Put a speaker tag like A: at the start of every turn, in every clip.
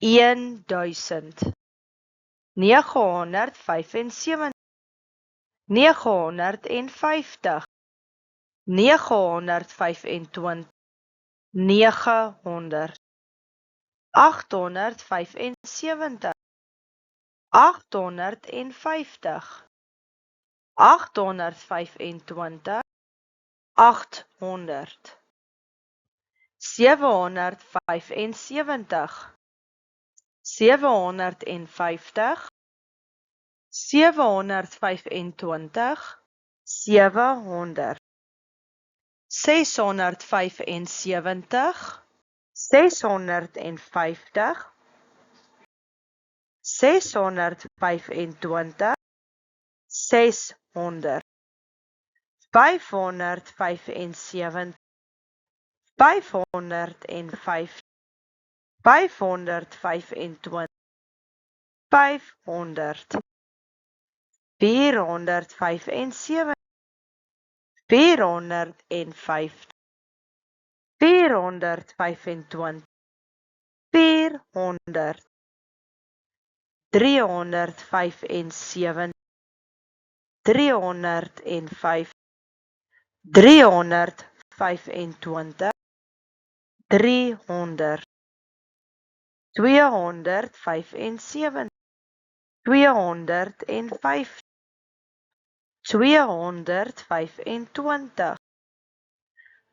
A: 1000 975 950 925 900 875 850 825 800 775 750 725 700 675 650 625 600 575 505 525 500 475 405 425 400 375 305 325 300 275 205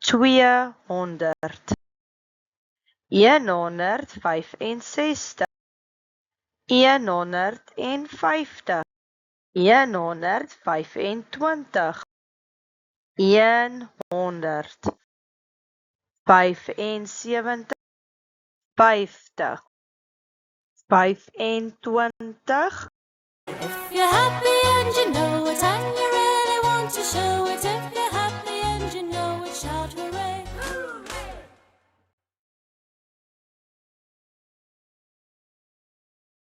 A: 225 200 165 150 125 100 75 50 25
B: If you're happy and you know it and you really want to show